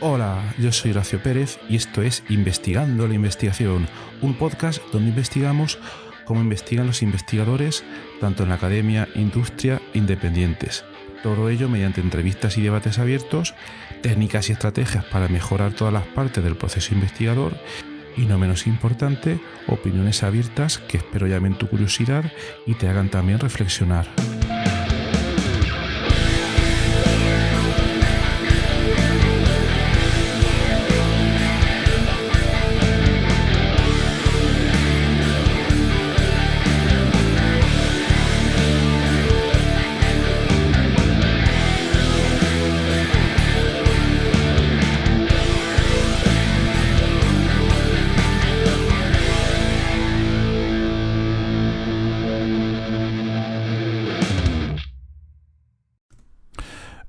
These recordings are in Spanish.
Hola, yo soy Horacio Pérez y esto es Investigando la Investigación, un podcast donde investigamos cómo investigan los investigadores, tanto en la academia, industria, independientes. Todo ello mediante entrevistas y debates abiertos, técnicas y estrategias para mejorar todas las partes del proceso investigador y, no menos importante, opiniones abiertas que espero llamen tu curiosidad y te hagan también reflexionar.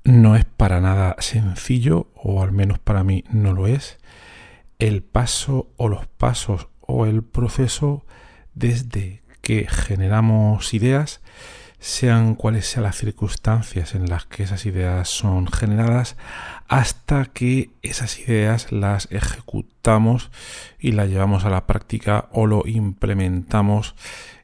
No es para nada sencillo, o al menos para mí no lo es, el paso o los pasos o el proceso desde que generamos ideas, sean cuales sean las circunstancias en las que esas ideas son generadas, hasta que esas ideas las ejecutamos y las llevamos a la práctica o lo implementamos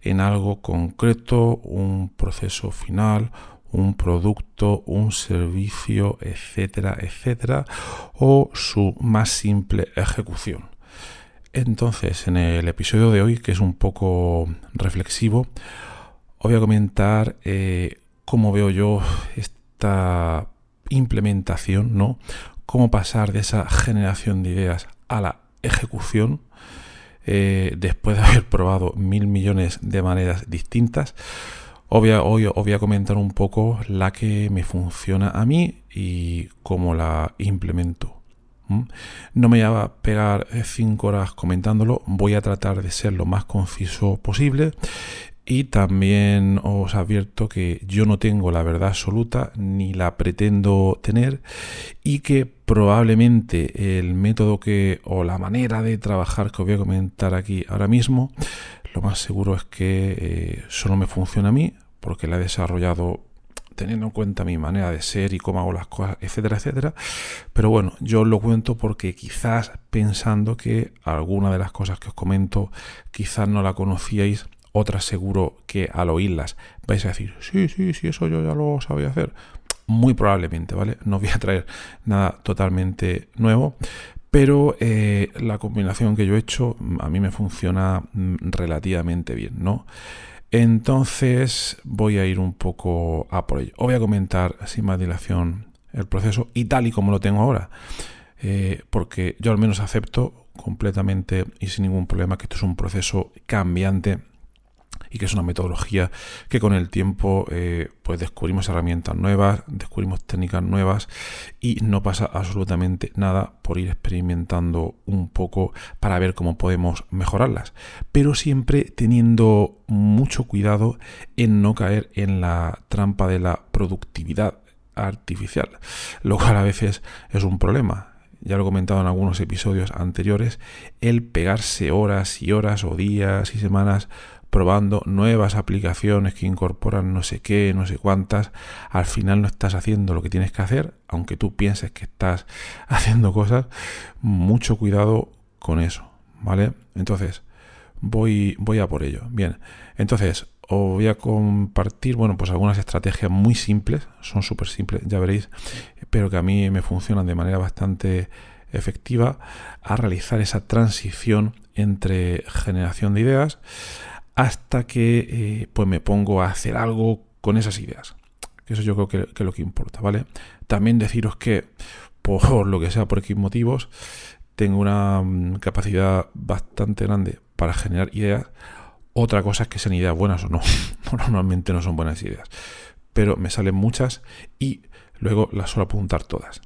en algo concreto, un proceso final, un producto, un servicio, etcétera, etcétera, o su más simple ejecución. Entonces, en el episodio de hoy, que es un poco reflexivo, os voy a comentar cómo veo yo esta implementación, ¿no? Cómo pasar de esa generación de ideas a la ejecución, después de haber probado 1000 millones de maneras distintas. Hoy os voy a comentar un poco la que me funciona a mí y cómo la implemento. No me voy a pegar 5 horas comentándolo, voy a tratar de ser lo más conciso posible y también os advierto que yo no tengo la verdad absoluta ni la pretendo tener y que probablemente el método o la manera de trabajar que os voy a comentar aquí ahora mismo, lo más seguro es que solo me funciona a mí, porque la he desarrollado teniendo en cuenta mi manera de ser y cómo hago las cosas, etcétera, etcétera. Pero bueno, yo os lo cuento porque quizás pensando que alguna de las cosas que os comento quizás no la conocíais, otras seguro que al oírlas vais a decir, sí, eso yo ya lo sabía hacer. Muy probablemente, ¿vale? No os voy a traer nada totalmente nuevo. Pero la combinación que yo he hecho a mí me funciona relativamente bien, ¿no? Entonces voy a ir un poco a por ello. Os voy a comentar sin más dilación el proceso y tal y como lo tengo ahora. Porque yo al menos acepto completamente y sin ningún problema que esto es un proceso cambiante y que es una metodología que con el tiempo pues descubrimos herramientas nuevas, descubrimos técnicas nuevas y no pasa absolutamente nada por ir experimentando un poco para ver cómo podemos mejorarlas, pero siempre teniendo mucho cuidado en no caer en la trampa de la productividad artificial, lo cual a veces es un problema. Ya lo he comentado en algunos episodios anteriores, el pegarse horas y horas o días y semanas probando nuevas aplicaciones que incorporan no sé qué, no sé cuántas, al final no estás haciendo lo que tienes que hacer, aunque tú pienses que estás haciendo cosas. Mucho cuidado con eso, ¿vale? Entonces, voy a por ello. Bien, entonces os voy a compartir, pues algunas estrategias muy simples, son súper simples, ya veréis, pero que a mí me funcionan de manera bastante efectiva a realizar esa transición entre generación de ideas hasta que pues me pongo a hacer algo con esas ideas. Eso yo creo que es lo que importa, ¿vale? También deciros que, por lo que sea, por X motivos, tengo una capacidad bastante grande para generar ideas. Otra cosa es que sean ideas buenas o no. Normalmente no son buenas ideas. Pero me salen muchas y luego las suelo apuntar todas,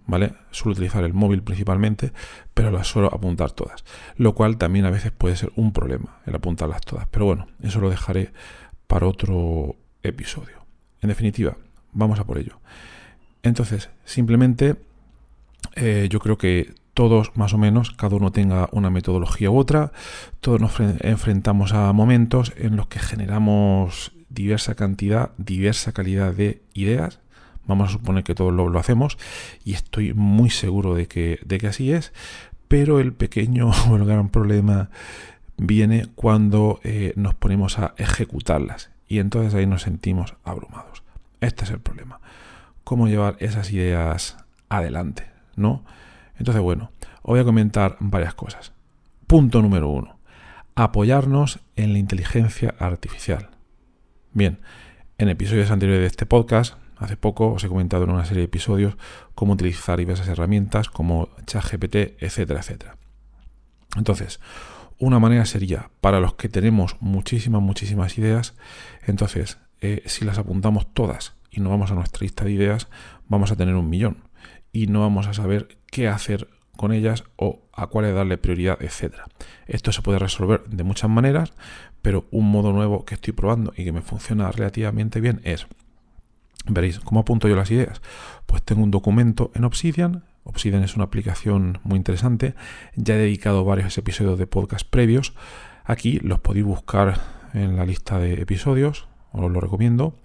¿vale? Suelo utilizar el móvil principalmente, pero las suelo apuntar todas, lo cual también a veces puede ser un problema el apuntarlas todas, pero bueno, eso lo dejaré para otro episodio. En definitiva, vamos a por ello. Entonces, simplemente yo creo que todos más o menos, cada uno tenga una metodología u otra, todos nos enfrentamos a momentos en los que generamos diversa cantidad, diversa calidad de ideas, Vamos a suponer que todos lo hacemos y estoy muy seguro de que así es, pero el pequeño o el gran problema viene cuando nos ponemos a ejecutarlas y entonces ahí nos sentimos abrumados. Este es el problema. Cómo llevar esas ideas adelante, ¿no? Entonces, bueno, os voy a comentar varias cosas. Punto número 1. Apoyarnos en la inteligencia artificial. Bien, en episodios anteriores de este podcast, hace poco os he comentado en una serie de episodios cómo utilizar diversas herramientas como ChatGPT, etcétera, etcétera. Entonces, una manera sería, para los que tenemos muchísimas ideas, entonces, si las apuntamos todas y nos vamos a nuestra lista de ideas, vamos a tener 1.000.000 y no vamos a saber qué hacer con ellas o a cuáles darle prioridad, etcétera. Esto se puede resolver de muchas maneras, pero un modo nuevo que estoy probando y que me funciona relativamente bien es, veréis, ¿cómo apunto yo las ideas? Pues tengo un documento en Obsidian. Obsidian es una aplicación muy interesante. Ya he dedicado varios episodios de podcast previos. Aquí los podéis buscar en la lista de episodios, os lo recomiendo.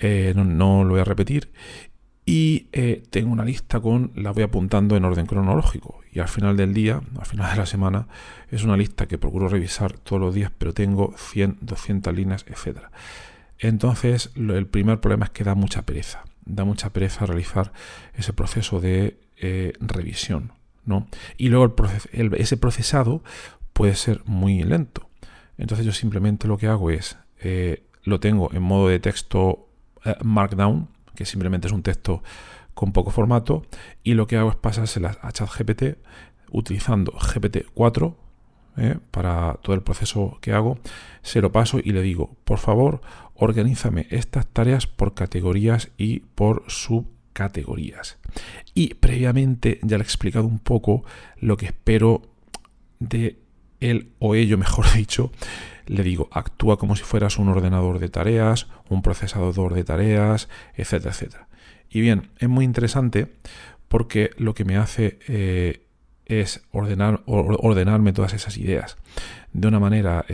No lo voy a repetir. Y tengo una lista la voy apuntando en orden cronológico. Y al final del día, al final de la semana, es una lista que procuro revisar todos los días, pero tengo 100, 200 líneas, etcétera. Entonces, el primer problema es que da mucha pereza. Da mucha pereza realizar ese proceso de revisión, ¿no? Y luego ese procesado puede ser muy lento. Entonces yo simplemente lo que hago es, lo tengo en modo de texto Markdown, que simplemente es un texto con poco formato, y lo que hago es pasárselas a ChatGPT utilizando GPT-4 para todo el proceso que hago. Se lo paso y le digo, por favor, organízame estas tareas por categorías y por subcategorías. Y previamente ya le he explicado un poco lo que espero de él o ello, mejor dicho. Le digo, actúa como si fueras un ordenador de tareas, un procesador de tareas, etcétera, etcétera. Y bien, es muy interesante porque lo que me hace es ordenarme todas esas ideas de una manera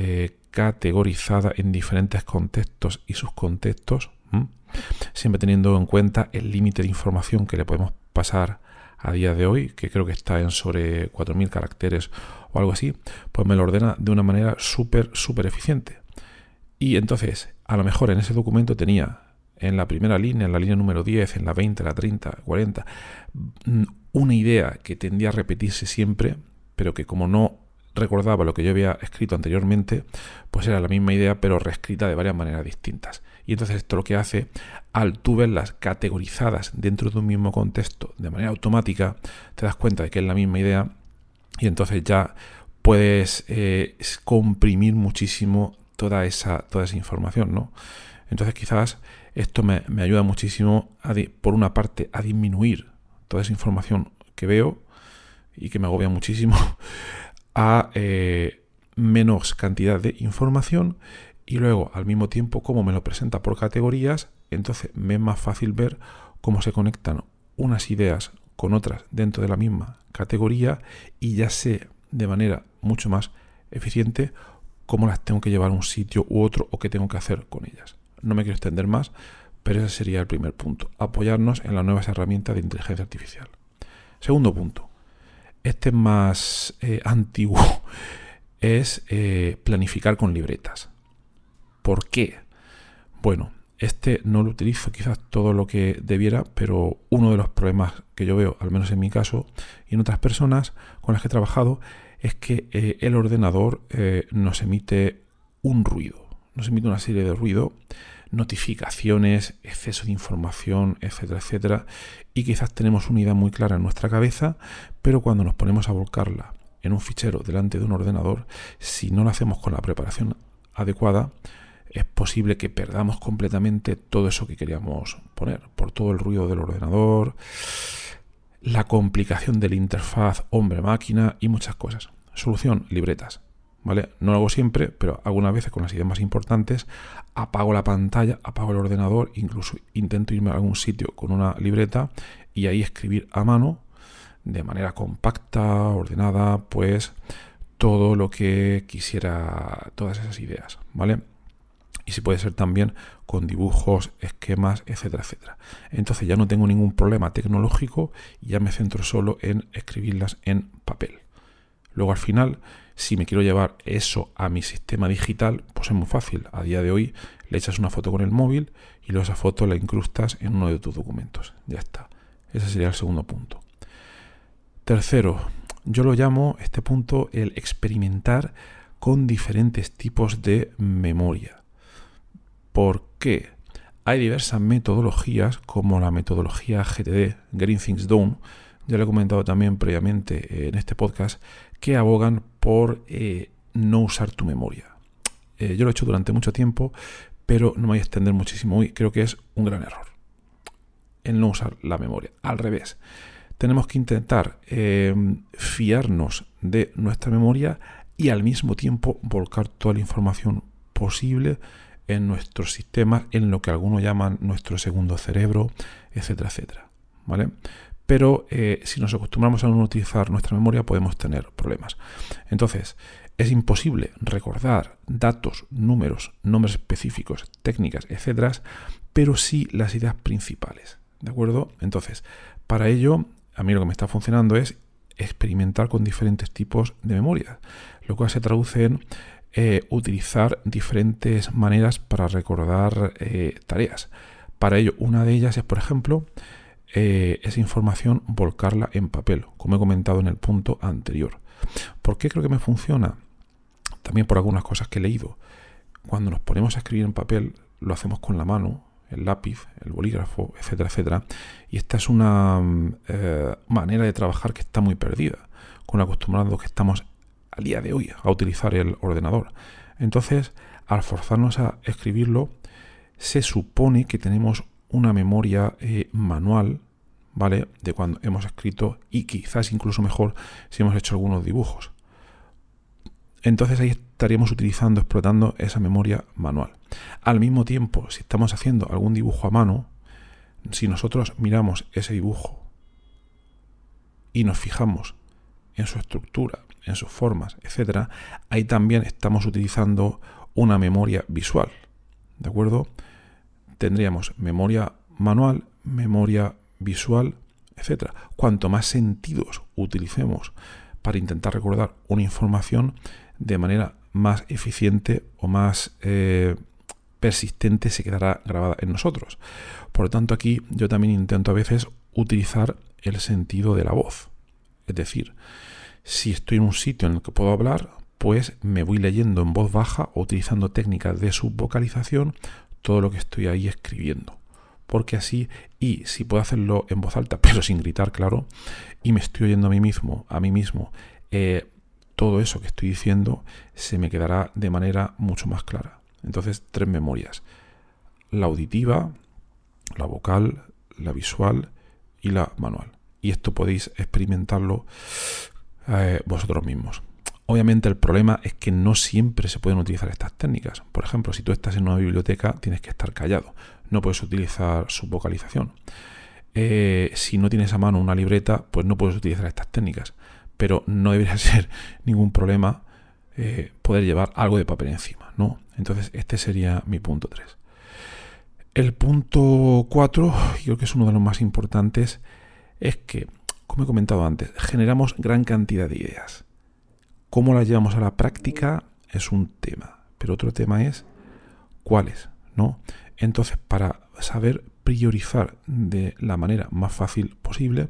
categorizada en diferentes contextos y subcontextos, siempre teniendo en cuenta el límite de información que le podemos pasar a día de hoy, que creo que está en sobre 4.000 caracteres o algo así, pues me lo ordena de una manera súper eficiente. Y entonces, a lo mejor en ese documento tenía en la primera línea, en la línea número 10, en la 20, la 30, 40, una idea que tendía a repetirse siempre, pero que como no recordaba lo que yo había escrito anteriormente, pues era la misma idea, pero reescrita de varias maneras distintas. Y entonces esto lo que hace, al tú verlas categorizadas dentro de un mismo contexto de manera automática, te das cuenta de que es la misma idea y entonces ya puedes comprimir muchísimo toda esa información, ¿no? Entonces quizás esto me ayuda muchísimo, por una parte, a disminuir toda esa información que veo y que me agobia muchísimo, a menos cantidad de información, y luego al mismo tiempo como me lo presenta por categorías, entonces me es más fácil ver cómo se conectan unas ideas con otras dentro de la misma categoría y ya sé de manera mucho más eficiente cómo las tengo que llevar a un sitio u otro o qué tengo que hacer con ellas. No me quiero extender más, pero ese sería el primer punto, apoyarnos en las nuevas herramientas de inteligencia artificial. Segundo punto, este es más antiguo, es planificar con libretas. ¿Por qué? Bueno, este no lo utilizo quizás todo lo que debiera, pero uno de los problemas que yo veo, al menos en mi caso y en otras personas con las que he trabajado, es que el ordenador nos emite un ruido, nos emite una serie de ruido, notificaciones, exceso de información, etcétera, etcétera, y quizás tenemos una idea muy clara en nuestra cabeza, pero cuando nos ponemos a volcarla en un fichero delante de un ordenador, si no lo hacemos con la preparación adecuada, es posible que perdamos completamente todo eso que queríamos poner, por todo el ruido del ordenador, la complicación de la interfaz hombre-máquina y muchas cosas. Solución, libretas. ¿Vale? No lo hago siempre, pero algunas veces con las ideas más importantes apago la pantalla, apago el ordenador, incluso intento irme a algún sitio con una libreta y ahí escribir a mano de manera compacta, ordenada, pues todo lo que quisiera, todas esas ideas, ¿vale? Y si puede ser también con dibujos, esquemas, etcétera, etcétera. Entonces ya no tengo ningún problema tecnológico y ya me centro solo en escribirlas en papel. Luego al final, si me quiero llevar eso a mi sistema digital, pues es muy fácil. A día de hoy le echas una foto con el móvil y luego esa foto la incrustas en uno de tus documentos. Ya está. Ese sería el segundo punto. Tercero, yo lo llamo, este punto, el experimentar con diferentes tipos de memoria. ¿Por qué? Hay diversas metodologías, como la metodología GTD, Getting Things Done, ya lo he comentado también previamente en este podcast, que abogan por no usar tu memoria. Yo lo he hecho durante mucho tiempo, pero no me voy a extender muchísimo hoy. Creo que es un gran error el no usar la memoria. Al revés, tenemos que intentar fiarnos de nuestra memoria y al mismo tiempo volcar toda la información posible en nuestros sistemas, en lo que algunos llaman nuestro segundo cerebro, etcétera, etcétera. ¿Vale? Pero si nos acostumbramos a no utilizar nuestra memoria podemos tener problemas. Entonces, es imposible recordar datos, números, nombres específicos, técnicas, etcétera, pero sí las ideas principales. ¿De acuerdo? Entonces, para ello, a mí lo que me está funcionando es experimentar con diferentes tipos de memoria, lo cual se traduce en utilizar diferentes maneras para recordar tareas. Para ello, una de ellas es, por ejemplo, esa información volcarla en papel, como he comentado en el punto anterior. ¿Por qué creo que me funciona? También por algunas cosas que he leído. Cuando nos ponemos a escribir en papel, lo hacemos con la mano, el lápiz, el bolígrafo, etcétera, etcétera. Y esta es una manera de trabajar que está muy perdida, con lo acostumbrados que estamos al día de hoy a utilizar el ordenador. Entonces, al forzarnos a escribirlo, se supone que tenemos una memoria manual, ¿vale? De cuando hemos escrito y quizás incluso mejor si hemos hecho algunos dibujos. Entonces ahí estaríamos explotando esa memoria manual. Al mismo tiempo, si estamos haciendo algún dibujo a mano, si nosotros miramos ese dibujo y nos fijamos en su estructura, en sus formas, etcétera, ahí también estamos utilizando una memoria visual, ¿de acuerdo? Tendríamos memoria manual, memoria visual, etcétera. Cuanto más sentidos utilicemos para intentar recordar una información de manera más eficiente o más persistente, se quedará grabada en nosotros. Por lo tanto, aquí yo también intento a veces utilizar el sentido de la voz. Es decir, si estoy en un sitio en el que puedo hablar, pues me voy leyendo en voz baja o utilizando técnicas de subvocalización todo lo que estoy ahí escribiendo. Porque así, y si puedo hacerlo en voz alta, pero sin gritar, claro, y me estoy oyendo a mí mismo, todo eso que estoy diciendo se me quedará de manera mucho más clara. Entonces, 3 memorias: la auditiva, la vocal, la visual y la manual. Y esto podéis experimentarlo vosotros mismos. Obviamente el problema es que no siempre se pueden utilizar estas técnicas. Por ejemplo, si tú estás en una biblioteca, tienes que estar callado. No puedes utilizar subvocalización. Si no tienes a mano una libreta, pues no puedes utilizar estas técnicas. Pero no debería ser ningún problema poder llevar algo de papel encima, ¿no? Entonces este sería mi punto 3. El punto 4, creo que es uno de los más importantes, es que, como he comentado antes, generamos gran cantidad de ideas. Cómo las llevamos a la práctica es un tema, pero otro tema es cuáles, ¿no? Entonces, para saber priorizar de la manera más fácil posible,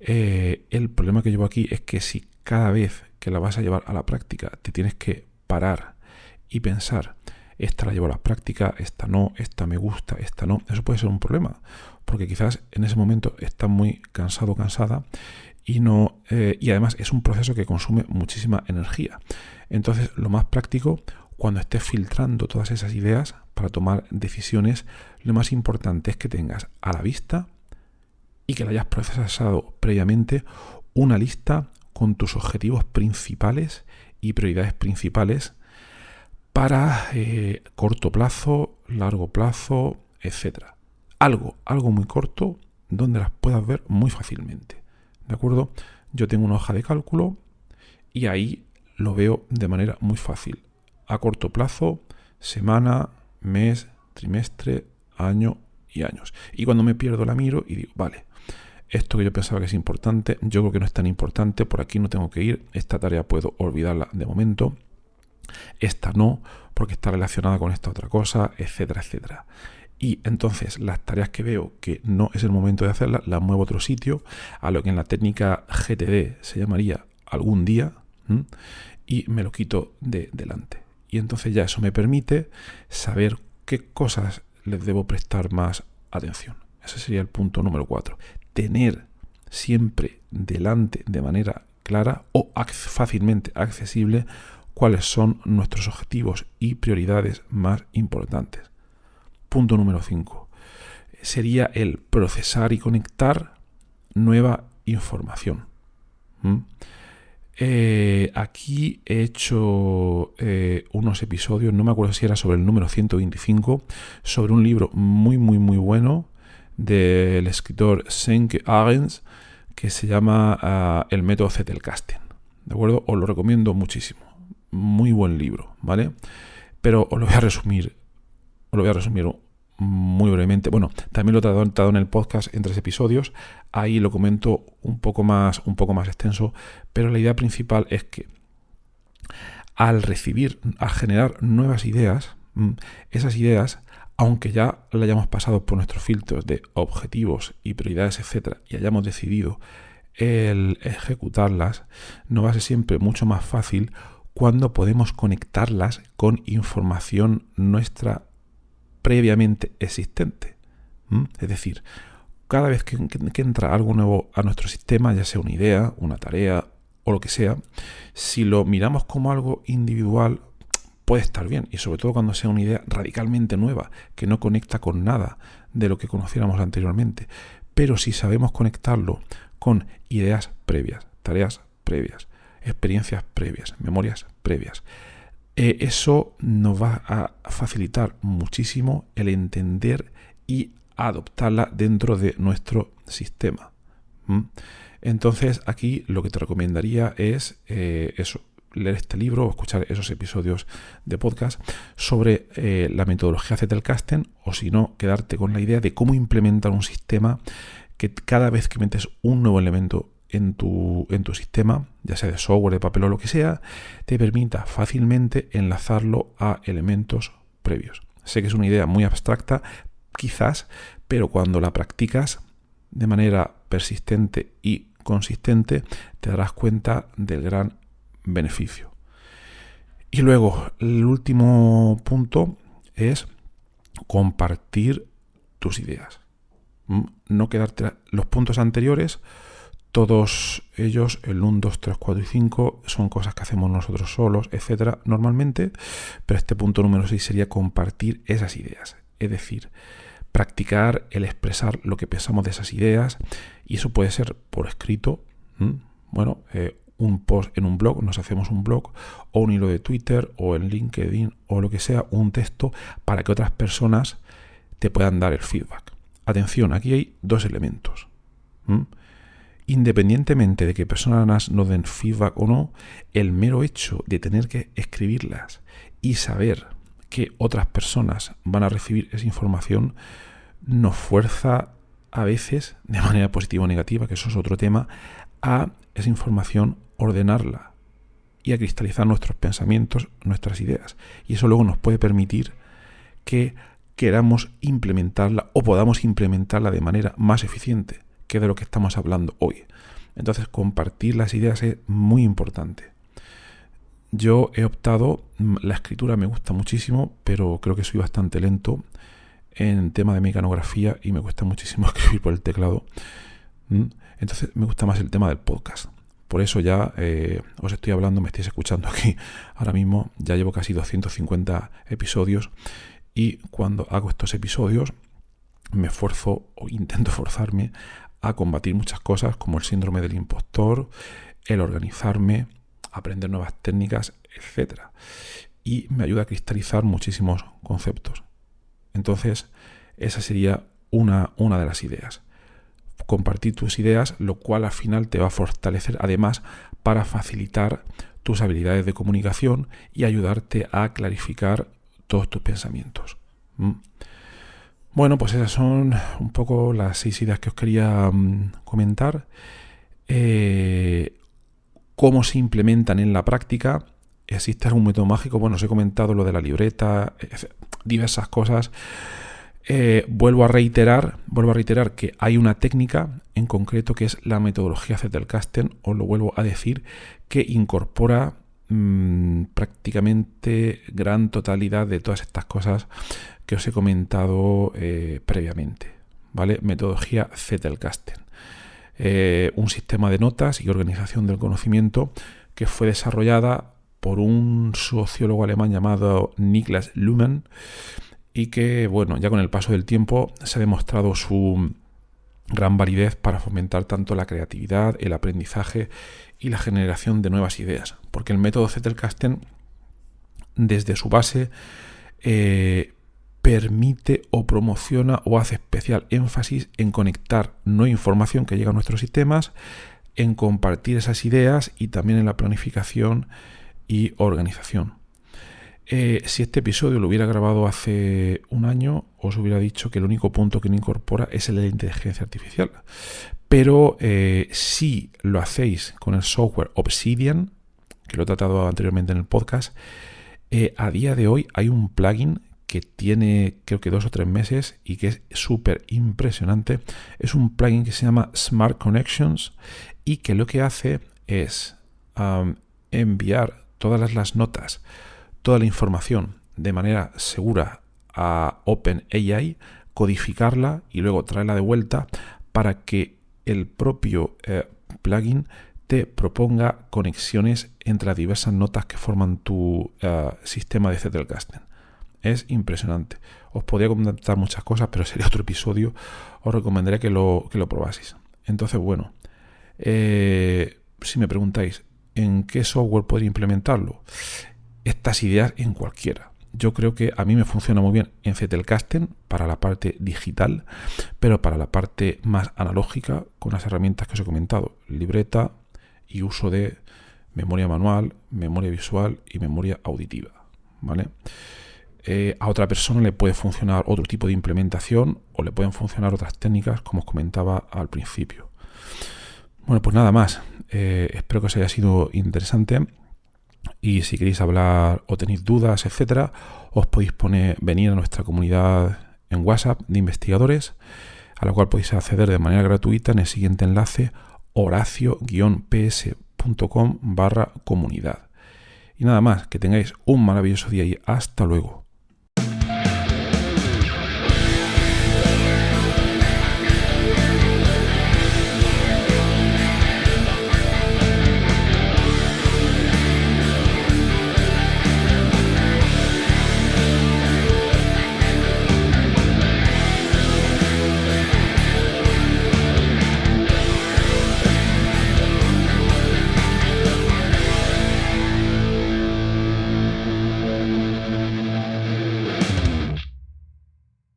el problema que llevo aquí es que si cada vez que la vas a llevar a la práctica te tienes que parar y pensar, esta la llevo a la práctica, esta no, esta me gusta, esta no, eso puede ser un problema, porque quizás en ese momento estás muy cansado, cansada, y además es un proceso que consume muchísima energía. Entonces, lo más práctico, cuando estés filtrando todas esas ideas para tomar decisiones, lo más importante es que tengas a la vista y que la hayas procesado previamente una lista con tus objetivos principales y prioridades principales para corto plazo, largo plazo, etcétera. Algo muy corto donde las puedas ver muy fácilmente. ¿De acuerdo? Yo tengo una hoja de cálculo y ahí lo veo de manera muy fácil. A corto plazo, semana, mes, trimestre, año y años. Y cuando me pierdo la miro y digo, vale, esto que yo pensaba que es importante, yo creo que no es tan importante, por aquí no tengo que ir, esta tarea puedo olvidarla de momento, esta no, porque está relacionada con esta otra cosa, etcétera, etcétera. Y entonces las tareas que veo que no es el momento de hacerlas, las muevo a otro sitio, a lo que en la técnica GTD se llamaría algún día, y me lo quito de delante. Y entonces ya eso me permite saber qué cosas les debo prestar más atención. Ese sería el punto número 4. Tener siempre delante de manera clara o fácilmente accesible cuáles son nuestros objetivos y prioridades más importantes. Punto número 5. Sería el procesar y conectar nueva información. Aquí he hecho unos episodios, no me acuerdo si era sobre el número 125, sobre un libro muy, muy, muy bueno del escritor Senke Arens, que se llama El método Zettelkasten. ¿De acuerdo? Os lo recomiendo muchísimo. Muy buen libro, ¿vale? Pero os lo voy a resumir muy brevemente. Bueno, también lo he tratado en el podcast en 3 episodios. Ahí lo comento un poco más extenso, pero la idea principal es que al generar nuevas ideas, esas ideas, aunque ya las hayamos pasado por nuestros filtros de objetivos y prioridades, etcétera, y hayamos decidido el ejecutarlas, nos va a ser siempre mucho más fácil cuando podemos conectarlas con información nuestra previamente existente. Es decir, cada vez que entra algo nuevo a nuestro sistema, ya sea una idea, una tarea o lo que sea, si lo miramos como algo individual, puede estar bien. Y sobre todo cuando sea una idea radicalmente nueva, que no conecta con nada de lo que conociéramos anteriormente. Pero si sabemos conectarlo con ideas previas, tareas previas, experiencias previas, memorias previas, eso nos va a facilitar muchísimo el entender y adoptarla dentro de nuestro sistema. Entonces aquí lo que te recomendaría es leer este libro o escuchar esos episodios de podcast sobre la metodología Zettelkasten, o si no, quedarte con la idea de cómo implementar un sistema que cada vez que metes un nuevo elemento en tu sistema, ya sea de software, de papel o lo que sea, te permita fácilmente enlazarlo a elementos previos. Sé que es una idea muy abstracta, quizás, pero cuando la practicas de manera persistente y consistente, te darás cuenta del gran beneficio. Y luego, el último punto es compartir tus ideas. No quedarte los puntos anteriores. Todos ellos, el 1, 2, 3, 4 y 5, son cosas que hacemos nosotros solos, etcétera, normalmente. Pero este punto número 6 sería compartir esas ideas. Es decir, practicar el expresar lo que pensamos de esas ideas. Y eso puede ser por escrito. Un post en un blog, nos hacemos un blog, o un hilo de Twitter, o en LinkedIn, o lo que sea, un texto, para que otras personas te puedan dar el feedback. Atención, aquí hay 2 elementos. Independientemente de que personas nos den feedback o no, el mero hecho de tener que escribirlas y saber que otras personas van a recibir esa información nos fuerza a veces, de manera positiva o negativa, que eso es otro tema, a esa información ordenarla y a cristalizar nuestros pensamientos, nuestras ideas. Y eso luego nos puede permitir que queramos implementarla o podamos implementarla de manera más eficiente, que es de lo que estamos hablando hoy. Entonces, compartir las ideas es muy importante. Yo he optado, la escritura me gusta muchísimo, pero creo que soy bastante lento en tema de mecanografía y me cuesta muchísimo escribir por el teclado. Entonces, me gusta más el tema del podcast. Por eso ya os estoy hablando, me estáis escuchando aquí ahora mismo. Ya llevo casi 250 episodios y cuando hago estos episodios me esfuerzo o intento forzarme a combatir muchas cosas como el síndrome del impostor, el organizarme, aprender nuevas técnicas, etcétera. Y me ayuda a cristalizar muchísimos conceptos. Entonces, esa sería una de las ideas. Compartir tus ideas, lo cual al final te va a fortalecer además para facilitar tus habilidades de comunicación y ayudarte a clarificar todos tus pensamientos. Bueno, pues esas son un poco las 6 ideas que os quería comentar. ¿Cómo se implementan en la práctica? ¿Existe algún método mágico? Bueno, os he comentado lo de la libreta, diversas cosas. Vuelvo a reiterar que hay una técnica en concreto que es la metodología Zettelkasten, os lo vuelvo a decir, que incorpora prácticamente gran totalidad de todas estas cosas que os he comentado previamente, ¿vale? Metodología Zettelkasten. Un sistema de notas y organización del conocimiento que fue desarrollada por un sociólogo alemán llamado Niklas Luhmann y que, bueno, ya con el paso del tiempo se ha demostrado su gran validez para fomentar tanto la creatividad, el aprendizaje y la generación de nuevas ideas, porque el método Zettelkasten, desde su base, permite o promociona o hace especial énfasis en conectar nueva información que llega a nuestros sistemas, en compartir esas ideas y también en la planificación y organización. Si este episodio lo hubiera grabado hace un año, os hubiera dicho que el único punto que no incorpora es el de la inteligencia artificial. Pero si lo hacéis con el software Obsidian, que lo he tratado anteriormente en el podcast, a día de hoy hay un plugin que tiene creo que 2 o 3 meses y que es súper impresionante. Es un plugin que se llama Smart Connections y que lo que hace es enviar todas las notas, toda la información de manera segura a OpenAI, codificarla y luego traerla de vuelta para que el propio plugin te proponga conexiones entre las diversas notas que forman tu sistema de Zettelkasten. Es impresionante. Os podría comentar muchas cosas, pero sería otro episodio. Os recomendaría que lo probaseis. Entonces, bueno, si me preguntáis en qué software podría implementarlo, estas ideas en cualquiera. Yo creo que a mí me funciona muy bien en Zettelkasten para la parte digital, pero para la parte más analógica, con las herramientas que os he comentado, libreta y uso de memoria manual, memoria visual y memoria auditiva, ¿vale? A otra persona le puede funcionar otro tipo de implementación o le pueden funcionar otras técnicas, como os comentaba al principio. Bueno, pues nada más. Espero que os haya sido interesante. Y si queréis hablar o tenéis dudas, etcétera, os podéis venir a nuestra comunidad en WhatsApp de investigadores, a la cual podéis acceder de manera gratuita en el siguiente enlace: horacio-ps.com/comunidad. Y nada más, que tengáis un maravilloso día y hasta luego.